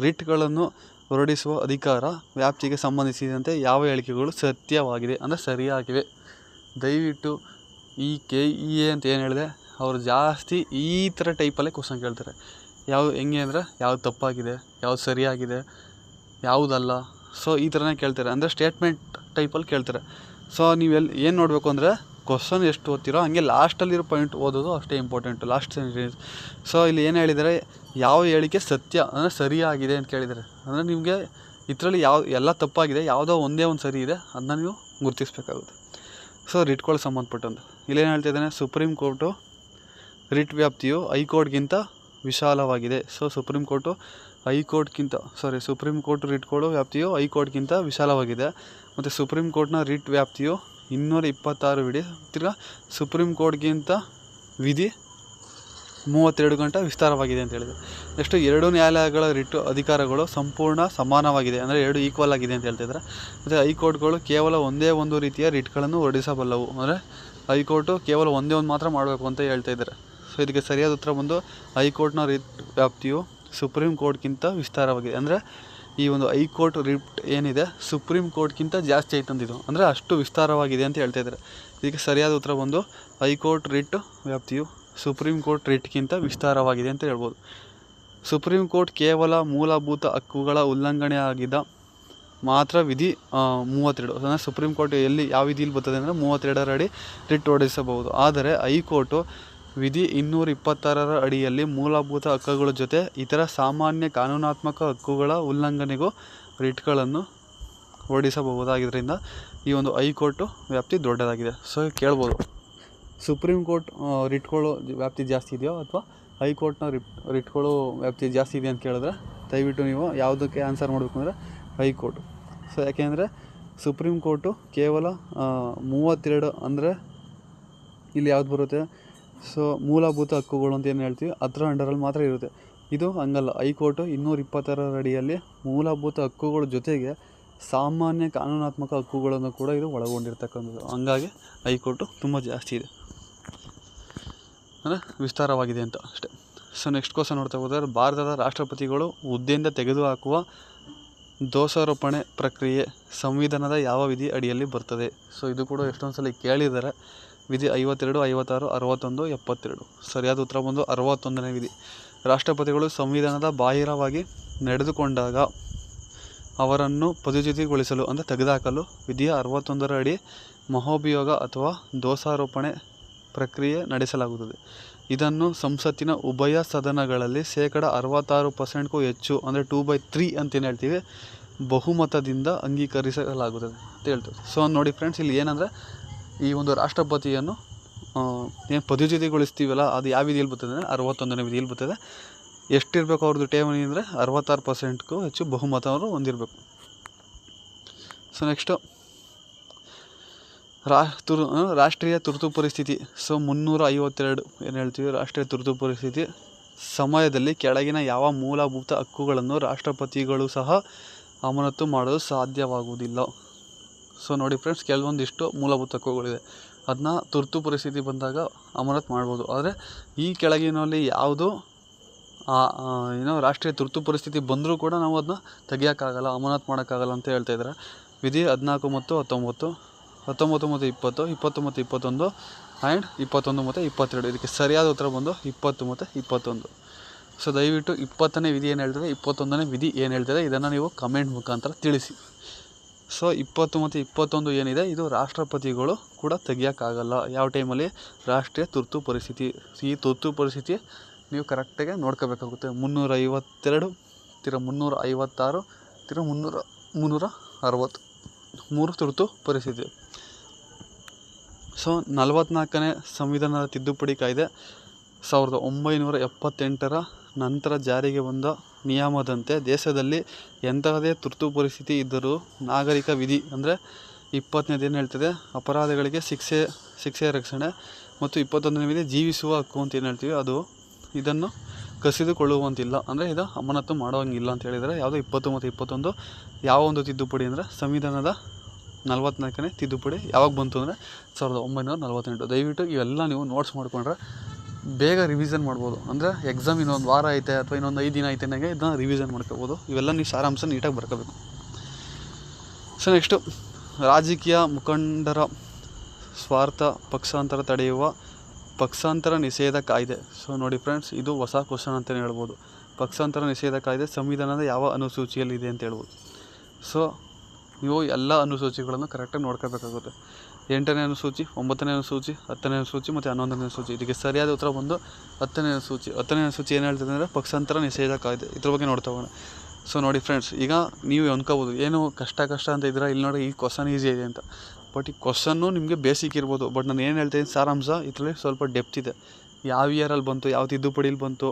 ರಿಟ್ಗಳನ್ನು ಹೊರಡಿಸುವ ಅಧಿಕಾರ ವ್ಯಾಪ್ತಿಗೆ ಸಂಬಂಧಿಸಿದಂತೆ ಯಾವ ಹೇಳಿಕೆಗಳು ಸತ್ಯವಾಗಿದೆ ಅಂದರೆ ಸರಿಯಾಗಿವೆ? ದಯವಿಟ್ಟು ಈ KEA ಅಂತ ಏನು ಹೇಳಿದೆ, ಅವರು ಜಾಸ್ತಿ ಈ ಥರ ಟೈಪಲ್ಲೇ ಕ್ವಶನ್ ಕೇಳ್ತಾರೆ. ಹೆಂಗೆ ಅಂದರೆ ಯಾವ್ದು ತಪ್ಪಾಗಿದೆ, ಯಾವ್ದು ಸರಿಯಾಗಿದೆ, ಯಾವುದಲ್ಲ. ಸೊ ಈ ಥರನೇ ಕೇಳ್ತಾರೆ, ಅಂದರೆ ಸ್ಟೇಟ್ಮೆಂಟ್ ಟೈಪಲ್ಲಿ ಕೇಳ್ತಾರೆ. ಸೊ ನೀವೆಲ್ಲಿ ಏನು ನೋಡಬೇಕು ಅಂದರೆ, ಕ್ವಶನ್ ಎಷ್ಟು ಓದ್ತಿರೋ ಹಂಗೆ ಲಾಸ್ಟಲ್ಲಿರೋ ಪಾಯಿಂಟ್ ಓದೋದು ಅಷ್ಟೇ ಇಂಪಾರ್ಟೆಂಟು, ಲಾಸ್ಟ್ ಸೆಂಟೆನ್ಸ್. ಸೊ ಇಲ್ಲಿ ಏನು ಹೇಳಿದ್ದಾರೆ, ಯಾವ ಹೇಳಿಕೆ ಸತ್ಯ ಅಂದರೆ ಸರಿಯಾಗಿದೆ ಅಂತ ಕೇಳಿದ್ದಾರೆ. ಅಂದರೆ ನಿಮಗೆ ಇದರಲ್ಲಿ ಎಲ್ಲ ತಪ್ಪಾಗಿದೆ, ಯಾವುದೋ ಒಂದೇ ಒಂದು ಸರಿ ಇದೆ, ಅದನ್ನ ನೀವು ಗುರುತಿಸಬೇಕಾಗುತ್ತೆ. ಸೊ ರಿಟ್ಗಳು ಸಂಬಂಧಪಟ್ಟಂತೆ ಇಲ್ಲೇನು ಹೇಳ್ತಾ ಇದ್ದಾನೆ, ಸುಪ್ರೀಂ ಕೋರ್ಟು ರಿಟ್ ವ್ಯಾಪ್ತಿಯು ಹೈಕೋರ್ಟ್ಗಿಂತ ವಿಶಾಲವಾಗಿದೆ. ಸೊ ಸುಪ್ರೀಂ ಕೋರ್ಟ್ ರಿಟ್ಗಳು ವ್ಯಾಪ್ತಿಯು ಹೈಕೋರ್ಟ್ಗಿಂತ ವಿಶಾಲವಾಗಿದೆ. ಮತ್ತು ಸುಪ್ರೀಂ ಕೋರ್ಟ್ನ ರಿಟ್ ವ್ಯಾಪ್ತಿಯು 226 ವಿಧಿ, ತಿರ್ಗಾ ಸುಪ್ರೀಂ ಕೋರ್ಟ್ಗಿಂತ ವಿಧಿ 32 ಗಂಟೆ ವಿಸ್ತಾರವಾಗಿದೆ ಅಂತ ಹೇಳಿದೆ. ನೆಕ್ಸ್ಟು 2 ನ್ಯಾಯಾಲಯಗಳ ರಿಟ್ ಅಧಿಕಾರಗಳು ಸಂಪೂರ್ಣ ಸಮಾನವಾಗಿದೆ, ಅಂದರೆ 2 ಈಕ್ವಲ್ ಆಗಿದೆ ಅಂತ ಹೇಳ್ತಿದ್ದಾರೆ. ಮತ್ತು ಹೈಕೋರ್ಟ್ಗಳು ಕೇವಲ ಒಂದೇ ಒಂದು ರೀತಿಯ ರಿಟ್ಗಳನ್ನು ಹೊರಡಿಸಬಲ್ಲವು, ಅಂದರೆ ಹೈಕೋರ್ಟು ಕೇವಲ ಒಂದೇ ಒಂದು ಮಾತ್ರ ಮಾಡಬೇಕು ಅಂತ ಹೇಳ್ತಾ ಇದ್ದಾರೆ. ಸೊ ಇದಕ್ಕೆ ಸರಿಯಾದ ಉತ್ತರ ಬಂದು ಹೈಕೋರ್ಟ್ನ ರಿಟ್ ವ್ಯಾಪ್ತಿಯು ಸುಪ್ರೀಂ ಕೋರ್ಟ್ಗಿಂತ ವಿಸ್ತಾರವಾಗಿದೆ. ಅಂದರೆ ಈ ಒಂದು ಹೈಕೋರ್ಟ್ ರಿಟ್ ಏನಿದೆ ಸುಪ್ರೀಂ ಕೋರ್ಟ್ಗಿಂತ ಜಾಸ್ತಿ ಆಯ್ತಂದಿದ್ದು, ಅಂದರೆ ಅಷ್ಟು ವಿಸ್ತಾರವಾಗಿದೆ ಅಂತ ಹೇಳ್ತಾ ಇದ್ದಾರೆ. ಇದಕ್ಕೆ ಸರಿಯಾದ ಉತ್ತರ ಬಂದು ಹೈಕೋರ್ಟ್ ರಿಟ್ ವ್ಯಾಪ್ತಿಯು ಸುಪ್ರೀಂ ಕೋರ್ಟ್ ರಿಟ್ಗಿಂತ ವಿಸ್ತಾರವಾಗಿದೆ ಅಂತ ಹೇಳ್ಬೋದು. ಸುಪ್ರೀಂ ಕೋರ್ಟ್ ಕೇವಲ ಮೂಲಭೂತ ಹಕ್ಕುಗಳ ಉಲ್ಲಂಘನೆಯಾಗಿದ್ದ ಮಾತ್ರ ವಿಧಿ 32, ಅಂದರೆ ಸುಪ್ರೀಂ ಕೋರ್ಟ್ ಯಾವ ವಿಧಿಯಲ್ಲಿ ಬರ್ತದೆ ಅಂದರೆ 32ರ ಅಡಿ ರಿಟ್ ಹೊರಡಿಸಬಹುದು. ಆದರೆ ಹೈಕೋರ್ಟು ವಿಧಿ 226ರ ಅಡಿಯಲ್ಲಿ ಮೂಲಭೂತ ಹಕ್ಕುಗಳ ಜೊತೆ ಇತರ ಸಾಮಾನ್ಯ ಕಾನೂನಾತ್ಮಕ ಹಕ್ಕುಗಳ ಉಲ್ಲಂಘನೆಗೂ ರಿಟ್ಗಳನ್ನು ಹೊರಡಿಸಬಹುದಾಗಿದ್ದರಿಂದ ಈ ಒಂದು ಹೈಕೋರ್ಟು ವ್ಯಾಪ್ತಿ ದೊಡ್ಡದಾಗಿದೆ. ಸೊ ಕೇಳ್ಬೋದು, ಸುಪ್ರೀಂ ಕೋರ್ಟ್ ರಿಟ್ಗಳು ವ್ಯಾಪ್ತಿ ಜಾಸ್ತಿ ಇದೆಯೋ ಅಥವಾ ಹೈಕೋರ್ಟ್ನ ರಿಟ್ಗಳು ವ್ಯಾಪ್ತಿ ಜಾಸ್ತಿ ಇದೆ ಅಂತ ಕೇಳಿದ್ರೆ ದಯವಿಟ್ಟು ನೀವು ಯಾವುದಕ್ಕೆ ಆನ್ಸರ್ ಮಾಡಬೇಕು ಅಂದರೆ ಹೈಕೋರ್ಟು. ಸೊ ಯಾಕೆಂದರೆ ಸುಪ್ರೀಂ ಕೋರ್ಟು ಕೇವಲ 32, ಅಂದರೆ ಇಲ್ಲಿ ಯಾವ್ದು ಬರುತ್ತೆ ಸೊ ಮೂಲಭೂತ ಹಕ್ಕುಗಳು ಅಂತ ಏನು ಹೇಳ್ತೀವಿ ಅದರ ಅಂಡರಲ್ಲಿ ಮಾತ್ರ ಇರುತ್ತೆ. ಇದು ಹಂಗಲ್ಲ. ಹೈಕೋರ್ಟು 220ರ ಅಡಿಯಲ್ಲಿ ಮೂಲಭೂತ ಹಕ್ಕುಗಳ ಜೊತೆಗೆ ಸಾಮಾನ್ಯ ಕಾನೂನಾತ್ಮಕ ಹಕ್ಕುಗಳನ್ನು ಕೂಡ ಇದು ಒಳಗೊಂಡಿರ್ತಕ್ಕಂಥದ್ದು. ಹಂಗಾಗಿ ಹೈಕೋರ್ಟು ತುಂಬ ಜಾಸ್ತಿ ಇದೆ, ಅಂದರೆ ವಿಸ್ತಾರವಾಗಿದೆ ಅಂತ ಅಷ್ಟೇ. ಸೊ ನೆಕ್ಸ್ಟ್ ಕ್ವಶನ್ ನೋಡ್ತಾ ಹೋದರೆ, ಭಾರತದ ರಾಷ್ಟ್ರಪತಿಗಳು ಹುದ್ದೆಯಿಂದ ತೆಗೆದುಹಾಕುವ ದೋಷಾರೋಪಣೆ ಪ್ರಕ್ರಿಯೆ ಸಂವಿಧಾನದ ಯಾವ ವಿಧಿ ಅಡಿಯಲ್ಲಿ ಬರ್ತದೆ? ಸೊ ಇದು ಕೂಡ ಎಷ್ಟೊಂದು ಸಲ ಕೇಳಿದ್ದಾರೆ. ವಿಧಿ 52, 56, 61, 72. ಸರಿಯಾದ ಉತ್ತರ ಬಂದು 61ನೇ ವಿಧಿ. ರಾಷ್ಟ್ರಪತಿಗಳು ಸಂವಿಧಾನದ ಬಾಹಿರವಾಗಿ ನಡೆದುಕೊಂಡಾಗ ಅವರನ್ನು ಪದಚ್ಯುತಿಗೊಳಿಸಲು ಅಂದರೆ ತೆಗೆದುಹಾಕಲು ವಿಧಿಯ 61ರ ಅಡಿ ಮಹೋಭಿಯೋಗ ಅಥವಾ ದೋಷಾರೋಪಣೆ ಪ್ರಕ್ರಿಯೆ ನಡೆಸಲಾಗುತ್ತದೆ. ಇದನ್ನು ಸಂಸತ್ತಿನ ಉಭಯ ಸದನಗಳಲ್ಲಿ 66% ಹೆಚ್ಚು ಅಂದರೆ 2/3 ಅಂತೇನು ಹೇಳ್ತೀವಿ ಬಹುಮತದಿಂದ ಅಂಗೀಕರಿಸಲಾಗುತ್ತದೆ ಅಂತ ಹೇಳ್ತೀವಿ. ಸೊ ನೋಡಿ ಫ್ರೆಂಡ್ಸ್, ಇಲ್ಲಿ ಏನಂದರೆ ಈ ಒಂದು ರಾಷ್ಟ್ರಪತಿಯನ್ನು ಏನು ಪದಚ್ಯುತಿಗೊಳಿಸ್ತೀವಲ್ಲ ಅದು ಯಾವ ವಿಧಿಯಲ್ಲಿ ಬರ್ತದೆ ಅಂದರೆ 61ನೇ ವಿಧಿಯಲ್ಲಿ ಬರ್ತದೆ. ಎಷ್ಟಿರಬೇಕು ಅವ್ರದ್ದು ಠೇವಣಿ ಅಂದರೆ 66%ಕ್ಕೂ ಹೆಚ್ಚು ಬಹುಮತವರು ಹೊಂದಿರಬೇಕು. ಸೊ ನೆಕ್ಸ್ಟು ರಾಷ್ಟ್ರೀಯ ತುರ್ತು ಪರಿಸ್ಥಿತಿ. ಸೊ 352 ಏನು ಹೇಳ್ತೀವಿ ರಾಷ್ಟ್ರೀಯ ತುರ್ತು ಪರಿಸ್ಥಿತಿ ಸಮಯದಲ್ಲಿ ಕೆಳಗಿನ ಯಾವ ಮೂಲಭೂತ ಹಕ್ಕುಗಳನ್ನು ರಾಷ್ಟ್ರಪತಿಗಳು ಸಹ ಅಮಾನತು ಮಾಡಲು ಸಾಧ್ಯವಾಗುವುದಿಲ್ಲ? ಸೊ ನೋಡಿ ಫ್ರೆಂಡ್ಸ್, ಕೆಲವೊಂದಿಷ್ಟು ಮೂಲಭೂತ ಹಕ್ಕುಗಳಿದೆ, ಅದನ್ನ ತುರ್ತು ಪರಿಸ್ಥಿತಿ ಬಂದಾಗ ಅಮಾನತು ಮಾಡ್ಬೋದು. ಆದರೆ ಈ ಕೆಳಗಿನಲ್ಲಿ ಯಾವುದು ರಾಷ್ಟ್ರೀಯ ತುರ್ತು ಪರಿಸ್ಥಿತಿ ಬಂದರೂ ಕೂಡ ನಾವು ಅದನ್ನ ತೆಗಿಯೋಕ್ಕಾಗಲ್ಲ, ಅಮಾನತು ಮಾಡೋಕ್ಕಾಗಲ್ಲ ಅಂತ ಹೇಳ್ತಾ ಇದ್ದಾರೆ. ವಿಧಿ 14 ಮತ್ತು 19, 19 ಮತ್ತು 20, 20 ಮತ್ತು 21 ಆ್ಯಂಡ್ 21 ಮತ್ತು 22. ಇದಕ್ಕೆ ಸರಿಯಾದ ಉತ್ತರ ಬಂದು 20 ಮತ್ತು 21. ಸೊ ದಯವಿಟ್ಟು 20ನೇ ವಿಧಿ ಏನು ಹೇಳ್ತದೆ, 21ನೇ ವಿಧಿ ಏನು ಹೇಳ್ತದೆ ಇದನ್ನು ನೀವು ಕಮೆಂಟ್ ಮುಖಾಂತರ ತಿಳಿಸಿ. ಸೊ 20 ಮತ್ತು 21 ಏನಿದೆ ಇದು ರಾಷ್ಟ್ರಪತಿಗಳು ಕೂಡ ತೆಗಿಯೋಕ್ಕಾಗಲ್ಲ. ಯಾವ ಟೈಮಲ್ಲಿ? ರಾಷ್ಟ್ರೀಯ ತುರ್ತು ಪರಿಸ್ಥಿತಿ. ಈ ತುರ್ತು ಪರಿಸ್ಥಿತಿ ನೀವು ಕರೆಕ್ಟಾಗಿ ನೋಡ್ಕೋಬೇಕಾಗುತ್ತೆ. 352, 356, 360 3 ತುರ್ತು ಪರಿಸ್ಥಿತಿ. ಸೊ 44ನೇ ಸಂವಿಧಾನದ ತಿದ್ದುಪಡಿ ಕಾಯ್ದೆ 1978ರ ನಂತರ ಜಾರಿಗೆ ಬಂದ ನಿಯಮದಂತೆ ದೇಶದಲ್ಲಿ ಎಂತಹದೇ ತುರ್ತು ಪರಿಸ್ಥಿತಿ ಇದ್ದರೂ ನಾಗರಿಕ ವಿಧಿ ಅಂದರೆ 20ನೇದು ಏನು ಹೇಳ್ತದೆ ಅಪರಾಧಗಳಿಗೆ ಶಿಕ್ಷೆ ರಕ್ಷಣೆ ಮತ್ತು 21ನೇ ವಿಧಿ ಜೀವಿಸುವ ಹಕ್ಕು ಅಂತ ಏನು ಹೇಳ್ತೀವಿ ಅದು ಇದನ್ನು ಕಸಿದುಕೊಳ್ಳುವಂತಿಲ್ಲ, ಅಂದರೆ ಇದು ಅಮಾನತು ಮಾಡೋಂಗಿಲ್ಲ ಅಂತ ಹೇಳಿದರೆ. ಯಾವುದೋ 20 ಮತ್ತು 21 ಯಾವ ಒಂದು ತಿದ್ದುಪಡಿ ಅಂದರೆ ಸಂವಿಧಾನದ 44ನೇ ತಿದ್ದುಪಡಿ ಯಾವಾಗ ಬಂತು ಅಂದರೆ 1948. ದಯವಿಟ್ಟು ಇವೆಲ್ಲ ನೀವು ನೋಟ್ಸ್ ಮಾಡಿಕೊಂಡ್ರೆ ಬೇಗ ರಿವಿಷನ್ ಮಾಡ್ಬೋದು. ಅಂದರೆ ಎಕ್ಸಾಮ್ ಇನ್ನೊಂದು ವಾರ ಐತೆ ಅಥವಾ ಇನ್ನೊಂದು 5 ದಿನ ಐತೆ ನನಗೆ ಇದನ್ನ ರಿವಿಷನ್ ಮಾಡ್ಕೋಬೋದು. ಇವೆಲ್ಲ ನೀವು ಸಾರಾಂಶ ನೀಟಾಗಿ ಬರ್ಕೋಬೇಕು. ಸೊ ನೆಕ್ಸ್ಟು ರಾಜಕೀಯ ಮುಖಂಡರ ಸ್ವಾರ್ಥ ಪಕ್ಷಾಂತರ ತಡೆಯುವ ಪಕ್ಷಾಂತರ ನಿಷೇಧ ಕಾಯ್ದೆ. ಸೊ ನೋಡಿ ಫ್ರೆಂಡ್ಸ್, ಇದು ಹೊಸ ಕ್ವಶನ್ ಅಂತಲೇ ಹೇಳ್ಬೋದು. ಪಕ್ಷಾಂತರ ನಿಷೇಧ ಕಾಯ್ದೆ ಸಂವಿಧಾನದ ಯಾವ ಅನುಸೂಚಿಯಲ್ಲಿದೆ ಅಂತ ಹೇಳ್ಬೋದು. ಸೊ ನೀವು ಎಲ್ಲ ಅನುಸೂಚಿಗಳನ್ನು ಕರೆಕ್ಟಾಗಿ ನೋಡ್ಕೋಬೇಕಾಗುತ್ತೆ. 8ನೇ ಅನುಸೂಚಿ, 9ನೇ ಅನುಸೂಚಿ, 10ನೇ ಅನುಸೂಚಿ ಮತ್ತು 11ನೇ ಅನುಸೂಚಿ. ಇದಕ್ಕೆ ಸರಿಯಾದ ಉತ್ತರ ಬಂದು 10ನೇ ಅನುಸೂಚಿ. 10ನೇ ಅನುಸೂಚಿ ಏನು ಹೇಳ್ತದೆ ಅಂದರೆ ಪಕ್ಷಾಂತರ ನಿಷೇಧ ಕಾಯ್ದೆ. ಇದ್ರ ಬಗ್ಗೆ ನೋಡ್ತಾ ಹೋಗೋಣ. ಸೊ ನೋಡಿ ಫ್ರೆಂಡ್ಸ್, ಈಗ ನೀವು ಅನ್ಕೋಬೋದು ಏನು ಕಷ್ಟ ಅಂತ ಇದ್ದೀರಾ, ಇಲ್ಲಿ ನೋಡಿ ಈ ಕ್ವಶನ್ ಈಸಿ ಇದೆ ಅಂತ. ಬಟ್ ಈ ಕ್ವಶನ್ನು ನಿಮಗೆ ಬೇಸಿಕ್ ಇರ್ಬೋದು, ಬಟ್ ನಾನು ಏನು ಹೇಳ್ತೀನಿ ಸಾರಾಂಶ ಇದರಲ್ಲಿ ಸ್ವಲ್ಪ ಡೆಪ್ತ್ ಇದೆ. ಯಾವ ಇಯರಲ್ಲಿ ಬಂತು, ಯಾವ ತಿದ್ದುಪಡಿಲಿ ಬಂತು,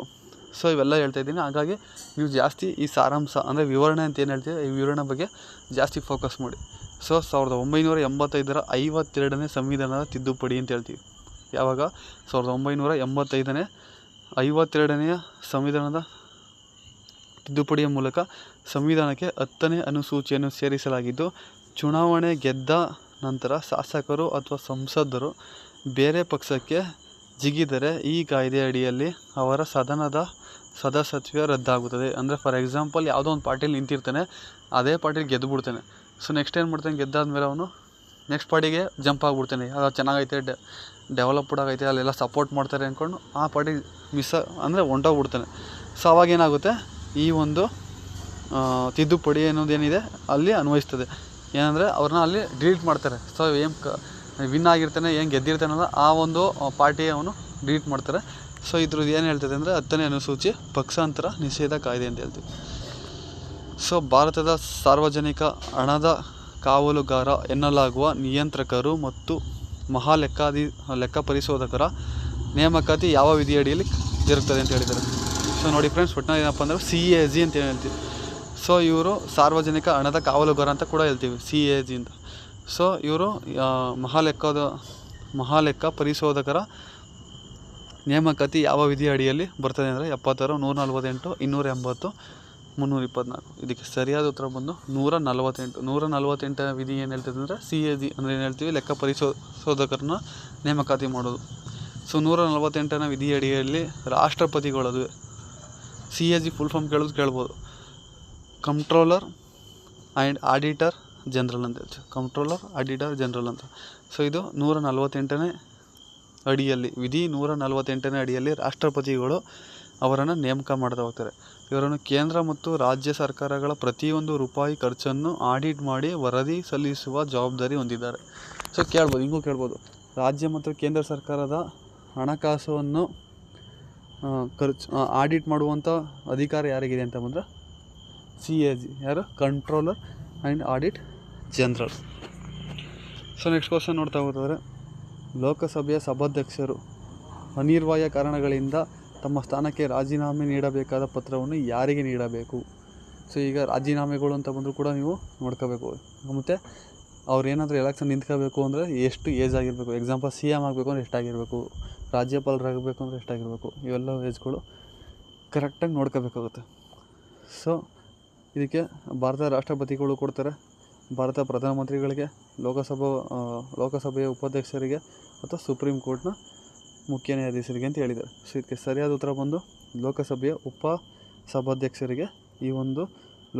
ಸೊ ಇವೆಲ್ಲ ಹೇಳ್ತಾ ಇದ್ದೀನಿ. ಹಾಗಾಗಿ ನೀವು ಜಾಸ್ತಿ ಈ ಸಾರಾಂಶ ಅಂದರೆ ವಿವರಣೆ ಅಂತ ಏನು ಹೇಳ್ತೀವಿ ಈ ವಿವರಣೆ ಬಗ್ಗೆ ಜಾಸ್ತಿ ಫೋಕಸ್ ಮಾಡಿ. ಸೊ 1985ರ 52ನೇ ಸಂವಿಧಾನದ ತಿದ್ದುಪಡಿ ಅಂತ ಹೇಳ್ತೀವಿ. ಯಾವಾಗ? 1985ನೇ 52ನೇ ಸಂವಿಧಾನದ ತಿದ್ದುಪಡಿಯ ಮೂಲಕ ಸಂವಿಧಾನಕ್ಕೆ 10ನೇ ಅನುಸೂಚಿಯನ್ನು ಸೇರಿಸಲಾಗಿದ್ದು, ಚುನಾವಣೆ ಗೆದ್ದ ನಂತರ ಶಾಸಕರು ಅಥವಾ ಸಂಸದರು ಬೇರೆ ಪಕ್ಷಕ್ಕೆ ಜಿಗಿದರೆ ಈ ಕಾಯ್ದೆ ಅಡಿಯಲ್ಲಿ ಅವರ ಸದನದ ಸದಸ್ಯತ್ವ ರದ್ದಾಗುತ್ತದೆ. ಅಂದರೆ ಫಾರ್ ಎಕ್ಸಾಂಪಲ್ ಯಾವುದೋ ಒಂದು ಪಾರ್ಟಿಲಿ ನಿಂತಿರ್ತಾನೆ, ಅದೇ ಪಾರ್ಟಿಲಿ ಗೆದ್ದುಬಿಡ್ತಾನೆ. ಸೊ ನೆಕ್ಸ್ಟ್ ಏನು ಮಾಡ್ತಾನೆ, ಗೆದ್ದಾದ್ಮೇಲೆ ಅವನು ನೆಕ್ಸ್ಟ್ ಪಾರ್ಟಿಗೆ ಜಂಪ್ ಆಗಿಬಿಡ್ತಾನೆ. ಅದು ಚೆನ್ನಾಗೈತೆ, ಡೆವಲಪ್ಡ್ ಆಗೈತೆ, ಅಲ್ಲೆಲ್ಲ ಸಪೋರ್ಟ್ ಮಾಡ್ತಾರೆ ಅಂದ್ಕೊಂಡು ಆ ಪಾರ್ಟಿ ಅಂದರೆ ಹೊಂಟೋಗ್ಬಿಡ್ತಾನೆ. ಸೊ ಅವಾಗ ಏನಾಗುತ್ತೆ, ಈ ಒಂದು ತಿದ್ದುಪಡಿ ಅನ್ನೋದೇನಿದೆ ಅಲ್ಲಿ ಅನ್ವಯಿಸ್ತದೆ. ಏನಂದರೆ ಅವ್ರನ್ನ ಅಲ್ಲಿ ಡಿಲೀಟ್ ಮಾಡ್ತಾರೆ. ಸೊ ವಿನ್ ಆಗಿರ್ತಾನೆ, ಏನು ಗೆದ್ದಿರ್ತಾನಲ್ಲ ಆ ಒಂದು ಪಾರ್ಟಿ ಅವನು ಡಿಲೀಟ್ ಮಾಡ್ತಾರೆ. ಸೊ ಇದ್ರದ್ದು ಏನು ಹೇಳ್ತದೆ ಅಂದರೆ 10ನೇ ಅನುಸೂಚಿ ಪಕ್ಷಾಂತರ ನಿಷೇಧ ಕಾಯ್ದೆ ಅಂತ ಹೇಳ್ತೀವಿ. ಸೊ ಭಾರತದ ಸಾರ್ವಜನಿಕ ಹಣದ ಕಾವಲುಗಾರ ಎನ್ನಲಾಗುವ ನಿಯಂತ್ರಕರು ಮತ್ತು ಲೆಕ್ಕ ಪರಿಶೋಧಕರ ನೇಮಕಾತಿ ಯಾವ ವಿಧಿಯಡಿಯಲ್ಲಿ ಇರುತ್ತದೆ ಅಂತ ಹೇಳಿದ್ದಾರೆ. ಸೊ ನೋಡಿ ಫ್ರೆಂಡ್ಸ್, ಒಟ್ಟಿನಲ್ಲಿ ಏನಪ್ಪ ಅಂದರೆ CAG ಅಂತ ಹೇಳ್ತೀವಿ. ಸೊ ಇವರು ಸಾರ್ವಜನಿಕ ಹಣದ ಕಾವಲುಗಾರ ಅಂತ ಕೂಡ ಹೇಳ್ತೀವಿ, CAG ಅಂತ. ಸೊ ಇವರು ಮಹಾಲೆಕ್ಕ ಪರಿಶೋಧಕರ ನೇಮಕಾತಿ ಯಾವ ವಿಧಿ ಅಡಿಯಲ್ಲಿ ಬರ್ತದೆ ಅಂದರೆ 76, 148, 280, 324. ಇದಕ್ಕೆ ಸರಿಯಾದ ಉತ್ತರ ಬಂದು 148. 148ನೇ ವಿಧಿ ಏನು ಹೇಳ್ತದೆ ಅಂದರೆ CAG ಅಂದರೆ ಏನು ಹೇಳ್ತೀವಿ, ಲೆಕ್ಕ ಪರಿಶೋಧಕರನ್ನ ನೇಮಕಾತಿ ಮಾಡೋದು. ಸೊ 148ನೇ ವಿಧಿ ಅಡಿಯಲ್ಲಿ ರಾಷ್ಟ್ರಪತಿಗಳದು CAG ಫುಲ್ ಫಾರ್ಮ್ ಕೇಳ್ಬೋದು, ಕಂಟ್ರೋಲರ್ ಆ್ಯಂಡ್ ಆಡಿಟರ್ ಜನರಲ್ ಅಂತ ಹೇಳ್ತೀವಿ, ಕಂಟ್ರೋಲರ್ ಆಡಿಟರ್ ಜನರಲ್ ಅಂತ. ಸೊ ಇದು 148ನೇ ಅಡಿಯಲ್ಲಿ ವಿಧಿ 148ನೇ ಅಡಿಯಲ್ಲಿ ರಾಷ್ಟ್ರಪತಿಗಳು ಅವರನ್ನು ನೇಮಕ ಮಾಡ್ತಾ ಹೋಗ್ತಾರೆ. ಇವರನ್ನು ಕೇಂದ್ರ ಮತ್ತು ರಾಜ್ಯ ಸರ್ಕಾರಗಳ ಪ್ರತಿಯೊಂದು ರೂಪಾಯಿ ಖರ್ಚನ್ನು ಆಡಿಟ್ ಮಾಡಿ ವರದಿ ಸಲ್ಲಿಸುವ ಜವಾಬ್ದಾರಿ ಹೊಂದಿದ್ದಾರೆ. ಸೊ ಹಿಂಗೂ ಕೇಳ್ಬೋದು, ರಾಜ್ಯ ಮತ್ತು ಕೇಂದ್ರ ಸರ್ಕಾರದ ಹಣಕಾಸನ್ನು ಆಡಿಟ್ ಮಾಡುವಂಥ ಅಧಿಕಾರ ಯಾರಿಗಿದೆ ಅಂತ ಬಂದರೆ CAG, ಯಾರು, controller and audit general. So next question ನೋಡ್ತಾ ಹೋದರೆ, ಲೋಕಸಭೆಯ ಸಭಾಧ್ಯಕ್ಷರು ಅನಿವಾರ್ಯ ಕಾರಣಗಳಿಂದ ತಮ್ಮ ಸ್ಥಾನಕ್ಕೆ ರಾಜೀನಾಮೆ ನೀಡಬೇಕಾದ ಪತ್ರವನ್ನು ಯಾರಿಗೆ ನೀಡಬೇಕು? ಸೊ ಈಗ ರಾಜೀನಾಮೆಗಳು ಅಂತ ಬಂದರೂ ಕೂಡ ನೀವು ನೋಡ್ಕೋಬೇಕು. ಮತ್ತು ಅವ್ರು ಏನಾದರೂ ಎಲೆಕ್ಷನ್ ನಿಂತ್ಕೋಬೇಕು ಅಂದರೆ ಎಷ್ಟು ಏಜ್ ಆಗಿರಬೇಕು, ಎಕ್ಸಾಂಪಲ್ CM ಆಗಬೇಕು ಅಂದರೆ ಎಷ್ಟಾಗಿರಬೇಕು, ರಾಜ್ಯಪಾಲರಾಗಬೇಕು ಅಂದರೆ ಎಷ್ಟಾಗಿರಬೇಕು, ಇವೆಲ್ಲ ಏಜ್ಗಳು ಕರೆಕ್ಟಾಗಿ ನೋಡ್ಕೋಬೇಕಾಗುತ್ತೆ. ಸೊ ಇದಕ್ಕೆ ಭಾರತದ ರಾಷ್ಟ್ರಪತಿಗಳು ಕೊಡ್ತಾರೆ, ಭಾರತ ಪ್ರಧಾನಮಂತ್ರಿಗಳಿಗೆ, ಲೋಕಸಭೆಯ ಉಪಾಧ್ಯಕ್ಷರಿಗೆ ಅಥವಾ ಸುಪ್ರೀಂ ಕೋರ್ಟ್ನ ಮುಖ್ಯ ನ್ಯಾಯಾಧೀಶರಿಗೆ ಅಂತ ಹೇಳಿದ್ದಾರೆ. ಸೊ ಇದಕ್ಕೆ ಸರಿಯಾದ ಉತ್ತರ ಬಂದು ಲೋಕಸಭೆಯ ಸಭಾಧ್ಯಕ್ಷರಿಗೆ ಈ ಒಂದು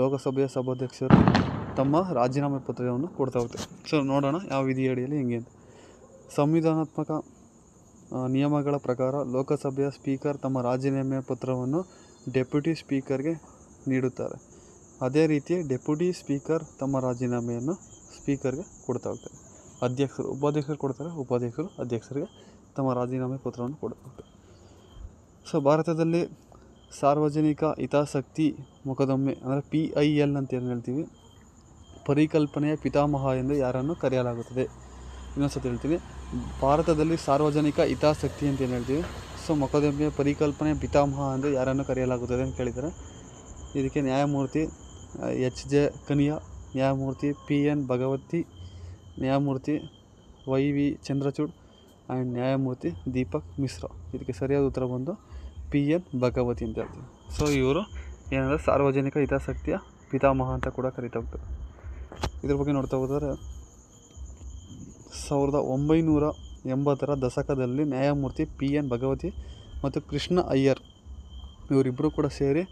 ಲೋಕಸಭೆಯ ಸಭಾಧ್ಯಕ್ಷರು ತಮ್ಮ ರಾಜೀನಾಮೆ ಪತ್ರವನ್ನು ಕೊಡ್ತಾ ಹೋಗ್ತಾರೆ. ಸೊ ನೋಡೋಣ ಯಾವ ವಿಧಿ ಅಡಿಯಲ್ಲಿ ಹೆಂಗೆ ಅಂತ. ಸಂವಿಧಾನಾತ್ಮಕ ನಿಯಮಗಳ ಪ್ರಕಾರ ಲೋಕಸಭೆಯ ಸ್ಪೀಕರ್ ತಮ್ಮ ರಾಜೀನಾಮೆ ಪತ್ರವನ್ನು ಡೆಪ್ಯೂಟಿ ಸ್ಪೀಕರ್ಗೆ ನೀಡುತ್ತಾರೆ. ಅದೇ ರೀತಿ ಡೆಪ್ಯೂಟಿ ಸ್ಪೀಕರ್ ತಮ್ಮ ರಾಜೀನಾಮೆಯನ್ನು ಸ್ಪೀಕರ್ಗೆ ಕೊಡ್ತಾ ಹೋಗ್ತಾರೆ. ಉಪಾಧ್ಯಕ್ಷರು ಕೊಡ್ತಾರೆ, ಉಪಾಧ್ಯಕ್ಷರು ಅಧ್ಯಕ್ಷರಿಗೆ ತಮ್ಮ ರಾಜೀನಾಮೆ ಪತ್ರವನ್ನು ಕೊಡ್ತಾ ಹೋಗ್ತಾರೆ. ಸೊ ಭಾರತದಲ್ಲಿ ಸಾರ್ವಜನಿಕ ಹಿತಾಸಕ್ತಿ ಮೊಕದ್ದಮೆ ಅಂದರೆ PIL ಅಂತ ಏನು ಹೇಳ್ತೀವಿ, ಪರಿಕಲ್ಪನೆಯ ಪಿತಾಮಹ ಎಂದು ಯಾರನ್ನು ಕರೆಯಲಾಗುತ್ತದೆ? ಇನ್ನೊಂದ್ಸತಿ ಹೇಳ್ತೀನಿ, ಭಾರತದಲ್ಲಿ ಸಾರ್ವಜನಿಕ ಹಿತಾಸಕ್ತಿ ಅಂತ ಏನು ಹೇಳ್ತೀವಿ, ಸೊ ಮೊಕದ್ದಮೆಯ ಪರಿಕಲ್ಪನೆಯ ಪಿತಾಮಹ ಎಂದು ಯಾರನ್ನು ಕರೆಯಲಾಗುತ್ತದೆ ಅಂತ ಕೇಳಿದ್ದಾರೆ. ಇದಕ್ಕೆ ನ್ಯಾಯಮೂರ್ತಿ HJ ಕನಿಯಾ, ನ್ಯಾಯಮೂರ್ತಿ PN ಭಗವತಿ, ನ್ಯಾಯಮೂರ್ತಿ YV ಚಂದ್ರಚೂಡ್ ಆ್ಯಂಡ್ ನ್ಯಾಯಮೂರ್ತಿ ದೀಪಕ್ ಮಿಶ್ರಾ. ಇದಕ್ಕೆ ಸರಿಯಾದ ಉತ್ತರ ಬಂದು PN ಭಗವತಿ ಅಂತ ಹೇಳ್ತೀವಿ. ಸೊ ಇವರು ಏನಂದರೆ ಸಾರ್ವಜನಿಕ ಹಿತಾಸಕ್ತಿಯ ಪಿತಾಮಹ ಅಂತ ಕೂಡ ಕರೀತಾ ಹೋಗ್ತಾರೆ. ಇದ್ರ ಬಗ್ಗೆ ನೋಡ್ತಾ ಹೋದರೆ 1980ರ ದಶಕದಲ್ಲಿ ನ್ಯಾಯಮೂರ್ತಿ PN ಭಗವತಿ ಮತ್ತು ಕೃಷ್ಣ ಅಯ್ಯರ್ ಇವರಿಬ್ಬರು ಕೂಡ ಸೇರಿ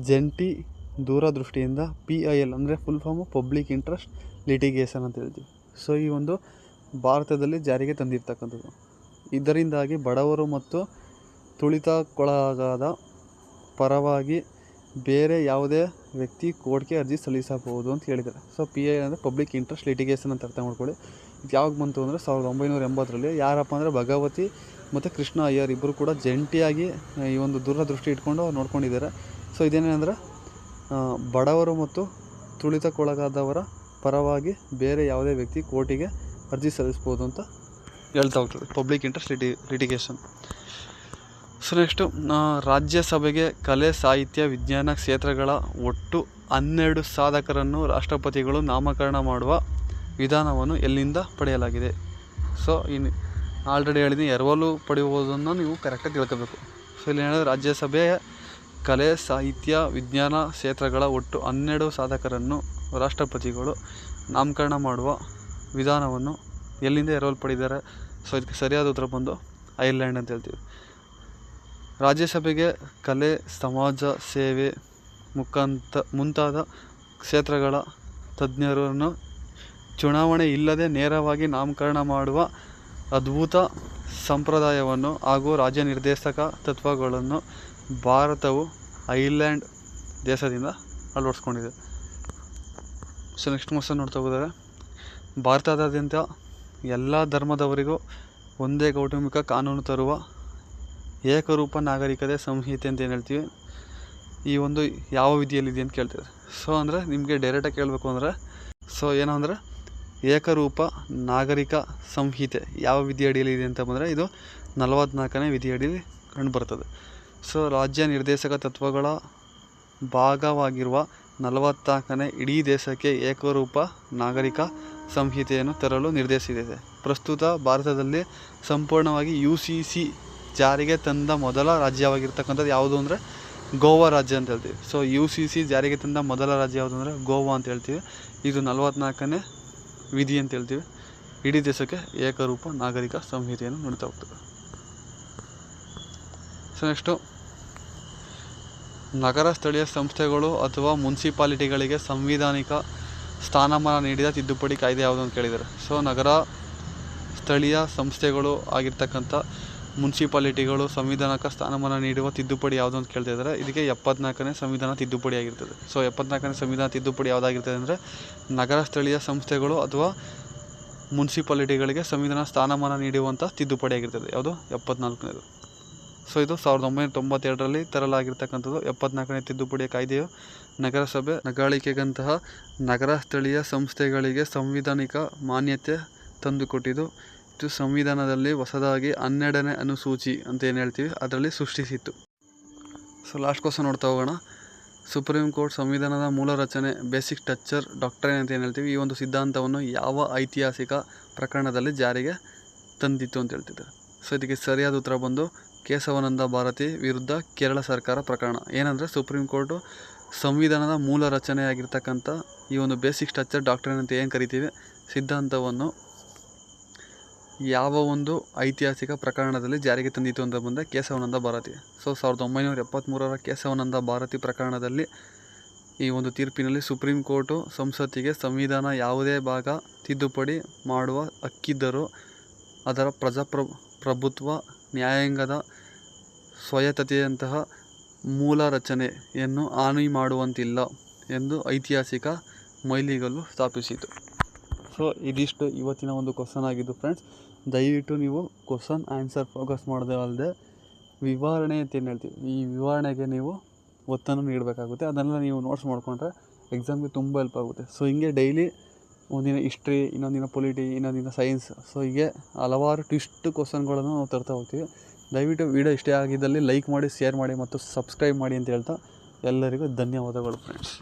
ಜಂಟಿ ದೂರದೃಷ್ಟಿಯಿಂದ PIL ಅಂದರೆ full form public interest litigation ಅಂತ ಹೇಳ್ತೀವಿ. ಸೊ ಈ ಒಂದು ಭಾರತದಲ್ಲಿ ಜಾರಿಗೆ ತಂದಿರ್ತಕ್ಕಂಥದ್ದು. ಇದರಿಂದಾಗಿ ಬಡವರು ಮತ್ತು ತುಳಿತಕ್ಕೊಳಗಾದ ಪರವಾಗಿ ಬೇರೆ ಯಾವುದೇ ವ್ಯಕ್ತಿ ಕೋರ್ಟ್ಗೆ ಅರ್ಜಿ ಸಲ್ಲಿಸಬಹುದು ಅಂತ ಹೇಳಿದ್ದಾರೆ. ಸೊ PIL ಅಂದರೆ ಪಬ್ಲಿಕ್ ಇಂಟ್ರೆಸ್ಟ್ ಲಿಟಿಗೇಷನ್ ಅಂತ ಅರ್ಥ ಮಾಡ್ಕೊಳ್ಳಿ. ಇದು ಯಾವಾಗ ಬಂತು ಅಂದರೆ 1980ರಲ್ಲಿ. ಯಾರಪ್ಪ ಅಂದರೆ ಭಗವತಿ ಮತ್ತು ಕೃಷ್ಣ ಅಯ್ಯರ್ ಇಬ್ಬರು ಕೂಡ ಜಂಟಿಯಾಗಿ ಈ ಒಂದು ದೂರದೃಷ್ಟಿ ಇಟ್ಕೊಂಡು ನೋಡ್ಕೊಂಡಿದ್ದಾರೆ. ಸೊ ಇದೇನೇನೆಂದರೆ ಬಡವರು ಮತ್ತು ತುಳಿತಕ್ಕೊಳಗಾದವರ ಪರವಾಗಿ ಬೇರೆ ಯಾವುದೇ ವ್ಯಕ್ತಿ ಕೋರ್ಟಿಗೆ ಅರ್ಜಿ ಸಲ್ಲಿಸ್ಬೋದು ಅಂತ ಹೇಳ್ತಾ ಹೋಗ್ತದೆ, public interest litigation. So next ರಾಜ್ಯಸಭೆಗೆ ಕಲೆ, ಸಾಹಿತ್ಯ, ವಿಜ್ಞಾನ ಕ್ಷೇತ್ರಗಳ ಒಟ್ಟು 12 ಸಾಧಕರನ್ನು ರಾಷ್ಟ್ರಪತಿಗಳು ನಾಮಕರಣ ಮಾಡುವ ವಿಧಾನವನ್ನು ಎಲ್ಲಿಂದ ಪಡೆಯಲಾಗಿದೆ? ಸೊ ಇನ್ನು ಆಲ್ರೆಡಿ ಹೇಳಿದ್ದೀನಿ, ಎರವಲು ಪಡೆಯುವುದನ್ನು ನೀವು ಕರೆಕ್ಟಾಗಿ ತಿಳ್ಕೋಬೇಕು. ಸೊ ಇಲ್ಲಿ ಹೇಳಿದ್ರೆ ರಾಜ್ಯಸಭೆಯ ಕಲೆ, ಸಾಹಿತ್ಯ, ವಿಜ್ಞಾನ ಕ್ಷೇತ್ರಗಳ ಒಟ್ಟು 12 ಸಾಧಕರನ್ನು ರಾಷ್ಟ್ರಪತಿಗಳು ನಾಮಕರಣ ಮಾಡುವ ವಿಧಾನವನ್ನು ಎಲ್ಲಿಂದ ಎರವಲು ಪಡೆದಿದ್ದಾರೆ? ಸೊ ಇದಕ್ಕೆ ಸರಿಯಾದ ಉತ್ತರ ಬಂದು ಐರ್ಲೆಂಡ್ ಅಂತ ಹೇಳ್ತೀವಿ. ರಾಜ್ಯಸಭೆಗೆ ಕಲೆ, ಸಮಾಜ ಸೇವೆ ಮುಂತಾದ ಕ್ಷೇತ್ರಗಳ ತಜ್ಞರನ್ನು ಚುನಾವಣೆ ಇಲ್ಲದೆ ನೇರವಾಗಿ ನಾಮಕರಣ ಮಾಡುವ ಅದ್ಭುತ ಸಂಪ್ರದಾಯವನ್ನು ಹಾಗೂ ರಾಜ್ಯ ನಿರ್ದೇಶಕ ತತ್ವಗಳನ್ನು ಭಾರತವು ಐರ್ಲೆಂಡ್ ದೇಶದಿಂದ ಅಳವಡಿಸ್ಕೊಂಡಿದೆ. ಸೊ ನೆಕ್ಸ್ಟ್ ಕ್ವಶನ್ ನೋಡ್ತಾ ಹೋದರೆ, ಭಾರತದಾದ್ಯಂತ ಎಲ್ಲ ಧರ್ಮದವರಿಗೂ ಒಂದೇ ಕೌಟುಂಬಿಕ ಕಾನೂನು ತರುವ ಏಕರೂಪ ನಾಗರಿಕತೆ ಸಂಹಿತೆ ಅಂತ ಏನು ಹೇಳ್ತೀವಿ, ಈ ಒಂದು ಯಾವ ವಿಧಿಯಲ್ಲಿದೆ ಅಂತ ಕೇಳ್ತಿದ್ದಾರೆ. ಸೊ ಅಂದರೆ ನಿಮಗೆ ಡೈರೆಕ್ಟಾಗಿ ಕೇಳಬೇಕು ಅಂದರೆ, ಸೊ ಏನೋ ಅಂದರೆ ಏಕರೂಪ ನಾಗರಿಕ ಸಂಹಿತೆ ಯಾವ ವಿಧಿ ಅಡಿಯಲ್ಲಿ ಇದೆ ಅಂತ ಬಂದರೆ ಇದು 44ನೇ ವಿಧಿ ಅಡಿಯಲ್ಲಿ ಕಂಡುಬರ್ತದೆ. ಸೊ ರಾಜ್ಯ ನಿರ್ದೇಶಕ ತತ್ವಗಳ ಭಾಗವಾಗಿರುವ 44ನೇ ಇಡೀ ದೇಶಕ್ಕೆ ಏಕರೂಪ ನಾಗರಿಕ ಸಂಹಿತೆಯನ್ನು ತರಲು ನಿರ್ದೇಶಿಸಿದೆ. ಪ್ರಸ್ತುತ ಭಾರತದಲ್ಲಿ ಸಂಪೂರ್ಣವಾಗಿ UCC ಜಾರಿಗೆ ತಂದ ಮೊದಲ ರಾಜ್ಯವಾಗಿರ್ತಕ್ಕಂಥದ್ದು ಯಾವುದು ಅಂದರೆ ಗೋವಾ ರಾಜ್ಯ ಅಂತ ಹೇಳ್ತೀವಿ. ಸೊ UCC ಜಾರಿಗೆ ತಂದ ಮೊದಲ ರಾಜ್ಯ ಯಾವುದು ಅಂದರೆ ಗೋವಾ ಅಂತ ಹೇಳ್ತೀವಿ. ಇದು 44ನೇ ವಿಧಿ ಅಂತ ಹೇಳ್ತೀವಿ. ಇಡೀ ದೇಶಕ್ಕೆ ಏಕರೂಪ ನಾಗರಿಕ ಸಂಹಿತೆಯನ್ನು ನೀಡ್ತಾ ಹೋಗ್ತದೆ. ಸೊ ನೆಕ್ಸ್ಟು ನಗರ ಸ್ಥಳೀಯ ಸಂಸ್ಥೆಗಳು ಅಥವಾ ಮುನ್ಸಿಪಾಲಿಟಿಗಳಿಗೆ ಸಂವಿಧಾನಿಕ ಸ್ಥಾನಮಾನ ನೀಡಿದ ತಿದ್ದುಪಡಿ ಕಾಯ್ದೆ ಯಾವುದು ಅಂತ ಕೇಳಿದ್ದಾರೆ. ಸೊ ನಗರ ಸ್ಥಳೀಯ ಸಂಸ್ಥೆಗಳು ಆಗಿರ್ತಕ್ಕಂಥ ಮುನ್ಸಿಪಾಲಿಟಿಗಳು ಸಂವಿಧಾನಕ ಸ್ಥಾನಮಾನ ನೀಡುವ ತಿದ್ದುಪಡಿ ಯಾವುದು ಅಂತ ಕೇಳ್ತಾ ಇದ್ದಾರೆ. ಇದಕ್ಕೆ 74ನೇ ಸಂವಿಧಾನ ತಿದ್ದುಪಡಿ ಆಗಿರ್ತದೆ. ಸೊ 74ನೇ ಸಂವಿಧಾನ ತಿದ್ದುಪಡಿ ಯಾವುದಾಗಿರ್ತದೆ ಅಂದರೆ ನಗರ ಸ್ಥಳೀಯ ಸಂಸ್ಥೆಗಳು ಅಥವಾ ಮುನ್ಸಿಪಾಲಿಟಿಗಳಿಗೆ ಸಂವಿಧಾನ ಸ್ಥಾನಮಾನ ನೀಡುವಂಥ ತಿದ್ದುಪಡಿ ಆಗಿರ್ತದೆ. ಯಾವುದು 74ನೇದು. ಸೊ ಇದು 1992ರಲ್ಲಿ ತರಲಾಗಿರ್ತಕ್ಕಂಥದ್ದು. 74ನೇ ತಿದ್ದುಪಡಿಯ ಕಾಯ್ದೆಯು ನಗರಸಭೆ ನಗಾಳಿಕೆಗಂತಹ ನಗರ ಸ್ಥಳೀಯ ಸಂಸ್ಥೆಗಳಿಗೆ ಸಂವಿಧಾನಿಕ ಮಾನ್ಯತೆ ತಂದುಕೊಟ್ಟಿದ್ದು. ಇದು ಸಂವಿಧಾನದಲ್ಲಿ ಹೊಸದಾಗಿ 12ನೇ ಅನುಸೂಚಿ ಅಂತ ಏನು ಹೇಳ್ತೀವಿ ಅದರಲ್ಲಿ ಸೃಷ್ಟಿಸಿತ್ತು. ಸೊ ಲಾಸ್ಟ್ ಕ್ವಶನ್ ನೋಡ್ತಾ ಹೋಗೋಣ. ಸುಪ್ರೀಂ ಕೋರ್ಟ್ ಸಂವಿಧಾನದ ಮೂಲ ರಚನೆ ಬೇಸಿಕ್ ಸ್ಟ್ರಕ್ಚರ್ ಡಾಕ್ಟ್ರೈನ್ ಅಂತ ಏನು ಹೇಳ್ತೀವಿ, ಈ ಒಂದು ಸಿದ್ಧಾಂತವನ್ನು ಯಾವ ಐತಿಹಾಸಿಕ ಪ್ರಕರಣದಲ್ಲಿ ಜಾರಿಗೆ ತಂದಿತ್ತು ಅಂತ ಹೇಳ್ತಿದ್ದಾರೆ. ಸೊ ಇದಕ್ಕೆ ಸರಿಯಾದ ಉತ್ತರ ಬಂದು ಕೇಶವಾನಂದ ಭಾರತಿ ವಿರುದ್ಧ ಕೇರಳ ಸರ್ಕಾರ ಪ್ರಕರಣ. ಏನಂದರೆ ಸುಪ್ರೀಂ ಕೋರ್ಟು ಸಂವಿಧಾನದ ಮೂಲ ರಚನೆಯಾಗಿರ್ತಕ್ಕಂಥ ಈ ಒಂದು ಬೇಸಿಕ್ ಸ್ಟ್ರಕ್ಚರ್ ಡಾಕ್ಟ್ರೈನ್ ಅಂತ ಏನು ಕರಿತೀವಿ ಸಿದ್ಧಾಂತವನ್ನು ಯಾವ ಒಂದು ಐತಿಹಾಸಿಕ ಪ್ರಕರಣದಲ್ಲಿ ಜಾರಿಗೆ ತಂದಿತ್ತು ಅಂತ ಬಂದರೆ ಕೇಶವಾನಂದ ಭಾರತಿ. ಸೊ 1973ರ ಕೇಶವಾನಂದ ಭಾರತಿ ಪ್ರಕರಣದಲ್ಲಿ ಈ ಒಂದು ತೀರ್ಪಿನಲ್ಲಿ ಸುಪ್ರೀಂ ಕೋರ್ಟು ಸಂಸತ್ತಿಗೆ ಸಂವಿಧಾನ ಯಾವುದೇ ಭಾಗ ತಿದ್ದುಪಡಿ ಮಾಡುವ ಹಕ್ಕಿದ್ದರೂ ಅದರ ಪ್ರಭುತ್ವ ನ್ಯಾಯಾಂಗದ ಸ್ವಾಯತ್ತತೆಯಂತಹ ಮೂಲ ರಚನೆಯನ್ನು ಹಾನಿ ಮಾಡುವಂತಿಲ್ಲ ಎಂದು ಐತಿಹಾಸಿಕ ಮೈಲಿಗಲ್ಲು ಸ್ಥಾಪಿಸಿತು. ಸೊ ಇದಿಷ್ಟು ಇವತ್ತಿನ ಒಂದು ಕ್ವಶನ್ ಆಗಿದ್ದು ಫ್ರೆಂಡ್ಸ್. ದಯವಿಟ್ಟು ನೀವು ಕ್ವಶನ್ ಆನ್ಸರ್ ಫೋಕಸ್ ಮಾಡೋದೇ ಅಲ್ಲದೆ ವಿವರಣೆ ಅಂತ ಏನು ಹೇಳ್ತೀವಿ ಈ ವಿವರಣೆಗೆ ನೀವು ಒತ್ತನ್ನು ನೀಡಬೇಕಾಗುತ್ತೆ. ಅದನ್ನೆಲ್ಲ ನೀವು ನೋಟ್ಸ್ ಮಾಡಿಕೊಂಡ್ರೆ ಎಕ್ಸಾಮ್ಗೆ ತುಂಬ ಹೆಲ್ಪ್ ಆಗುತ್ತೆ. ಸೊ ಹಿಂಗೆ ಡೈಲಿ ಒಂದಿನ ಹಿಸ್ಟ್ರಿ, ಇನ್ನೊಂದಿನ ಪೊಲಿಟಿ, ಇನ್ನೊಂದಿನ ಸೈನ್ಸ್, ಸೊ ಹೀಗೆ ಹಲವಾರು ಟ್ವಿಸ್ಟ್ ಕ್ವಶನ್ಗಳನ್ನು ನಾವು ತರ್ತಾ ಹೋಗ್ತೀವಿ. ದಯವಿಟ್ಟು ವಿಡಿಯೋ ಇಷ್ಟ ಆಗಿದ್ದಲ್ಲಿ ಲೈಕ್ ಮಾಡಿ, ಶೇರ್ ಮಾಡಿ ಮತ್ತು ಸಬ್ಸ್ಕ್ರೈಬ್ ಮಾಡಿ ಅಂತ ಹೇಳ್ತಾ ಎಲ್ಲರಿಗೂ ಧನ್ಯವಾದಗಳು ಫ್ರೆಂಡ್ಸ್.